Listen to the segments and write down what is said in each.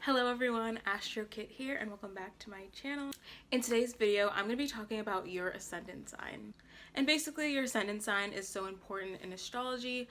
Hello everyone, Astro Kit here and welcome back to my channel. In today's video, I'm going to be talking about your ascendant sign. And basically your ascendant sign is so important in astrology.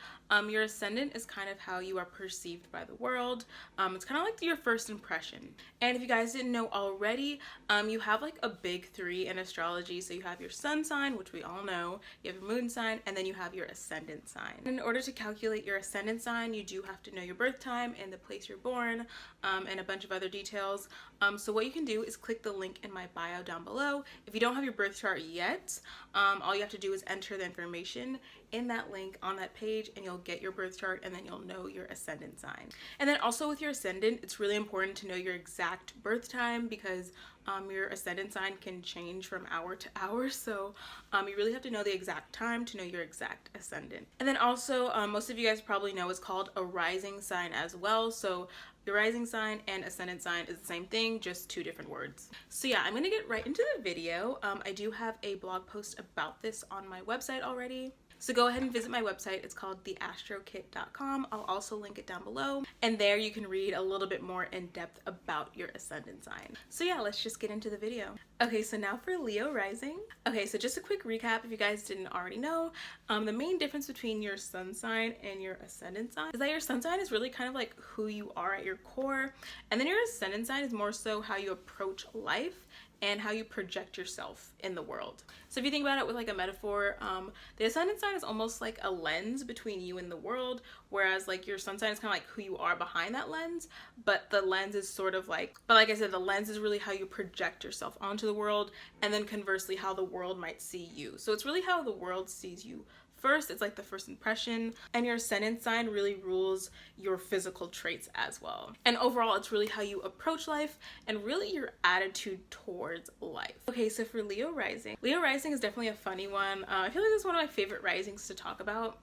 Your ascendant is kind of how you are perceived by the world. It's kind of like your first impression. And if you guys didn't know already, you have like a big three in astrology. So you have your sun sign, which we all know, you have your moon sign, and then you have your ascendant sign. And in order to calculate your ascendant sign, you do have to know your birth time and the place you're born, and a bunch of other details. So what you can do is click the link in my bio down below. If you don't have your birth chart yet, all you have to do is enter the information in that link on that page and you'll get your birth chart, and then you'll know your ascendant sign. And then also with your ascendant, it's really important to know your exact birth time because your ascendant sign can change from hour to hour. So you really have to know the exact time to know your exact ascendant. And then also most of you guys probably know it's called a rising sign as well. So your rising sign and ascendant sign is the same thing, just two different words. So yeah, I'm gonna get right into the video. I do have a blog post about this on my website already. So go ahead and visit my website. It's called theastrokit.com. I'll also link it down below. And there you can read a little bit more in depth about your ascendant sign. So yeah, let's just get into the video. Okay, so now for Leo rising. Okay, so just a quick recap if you guys didn't already know. The main difference between your sun sign and your ascendant sign is that your sun sign is really kind of like who you are at your core. And then your ascendant sign is more so how you approach life and how you project yourself in the world. So if you think about it with like a metaphor, the ascendant sign is almost like a lens between you and the world, whereas like your sun sign is kind of like who you are behind that lens, but the lens is sort of like, but like I said, the lens is really how you project yourself onto the world, and then conversely how the world might see you. So it's really how the world sees you first. It's like the first impression, and your ascendant sign really rules your physical traits as well. And overall, it's really how you approach life and really your attitude towards life. Okay, so for Leo rising is definitely a funny one. I feel like this is one of my favorite risings to talk about,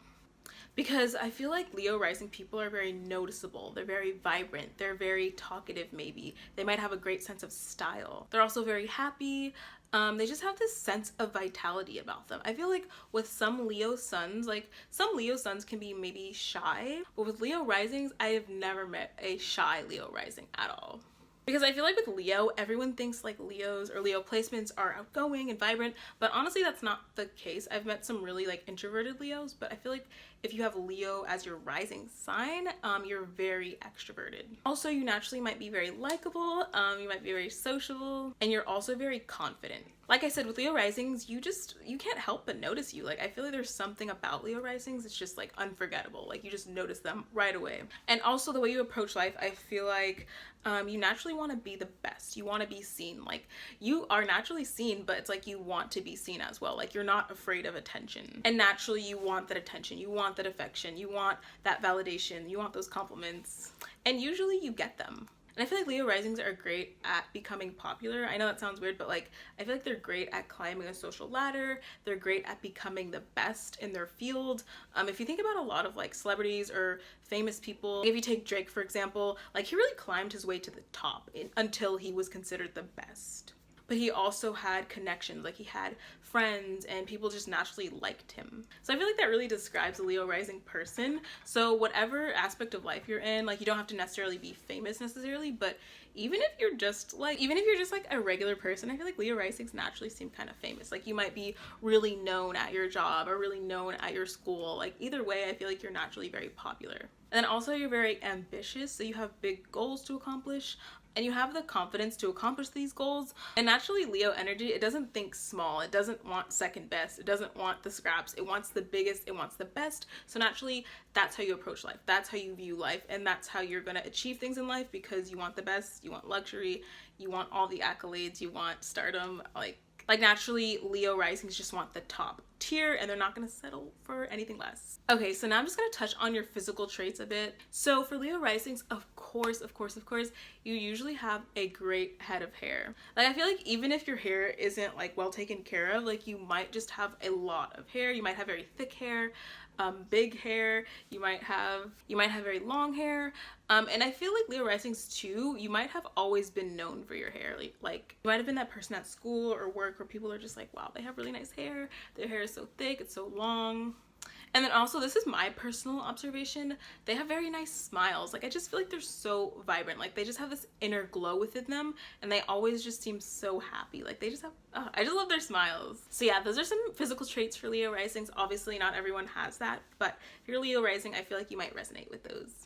because I feel like Leo rising people are very noticeable. They're very vibrant. They're very talkative maybe. They might have a great sense of style. They're also very happy. They just have this sense of vitality about them. I feel like with some Leo suns, like some Leo suns can be maybe shy, but with Leo risings, I have never met a shy Leo rising at all. Because I feel like with Leo, everyone thinks like Leos or Leo placements are outgoing and vibrant, but honestly that's not the case. I've met some really like introverted Leos, but I feel like if you have Leo as your rising sign, you're very extroverted. Also, you naturally might be very likable, you might be very sociable, and you're also very confident. Like I said, with Leo risings, you can't help but notice you. Like, I feel like there's something about Leo risings, it's just like unforgettable. Like, you just notice them right away. And also the way you approach life, I feel like you naturally want to be the best. You want to be seen. Like, you are naturally seen, but it's like you want to be seen as well. Like, you're not afraid of attention. And naturally you want that attention. You want that affection. You want that validation. You want those compliments. And usually you get them. And I feel like Leo risings are great at becoming popular. I know that sounds weird, but like I feel like they're great at climbing a social ladder. They're great at becoming the best in their field. If you think about a lot of like celebrities or famous people, if you take Drake for example, like he really climbed his way to the top until he was considered the best. But he also had connections, like he had friends and people just naturally liked him. So I feel like that really describes a Leo rising person. So whatever aspect of life you're in, like you don't have to necessarily be famous necessarily, but even if you're just like a regular person, I feel like Leo risings naturally seem kind of famous. Like you might be really known at your job or really known at your school. Like either way, I feel like you're naturally very popular. And then also you're very ambitious, so you have big goals to accomplish. And you have the confidence to accomplish these goals. And naturally Leo energy, it doesn't think small. It doesn't want second best. It doesn't want the scraps. It wants the biggest. It wants the best. So naturally that's how you approach life. That's how you view life. And that's how you're going to achieve things in life, because you want the best. You want luxury. You want all the accolades. You want stardom. Like naturally Leo risings just want the top tier and they're not going to settle for anything less. Okay, so now I'm just going to touch on your physical traits a bit. So for Leo risings, of course, you usually have a great head of hair. Like I feel like even if your hair isn't like well taken care of, like you might just have a lot of hair. You might have very thick hair, big hair, you might have very long hair, and I feel like Leo risings too, you might have always been known for your hair. Like you might have been that person at school or work where people are just like, wow, they have really nice hair, their hair is so thick, it's so long. And then also, this is my personal observation, they have very nice smiles. Like, I just feel like they're so vibrant. Like, they just have this inner glow within them, and they always just seem so happy. Like, they just have, oh, I just love their smiles. So yeah, those are some physical traits for Leo risings. Obviously, not everyone has that, but if you're Leo rising, I feel like you might resonate with those.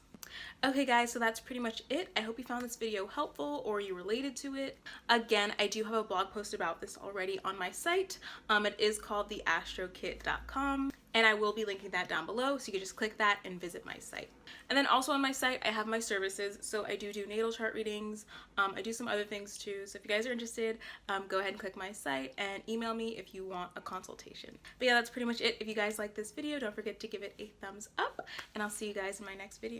Okay guys, so that's pretty much it. I hope you found this video helpful or you related to it. Again, I do have a blog post about this already on my site. It is called theastrokit.com, and I will be linking that down below, so you can just click that and visit my site. And then also on my site, I have my services. So I do natal chart readings. I do some other things too. So if you guys are interested, go ahead and click my site and email me if you want a consultation. But yeah, that's pretty much it. If you guys like this video, don't forget to give it a thumbs up, and I'll see you guys in my next video.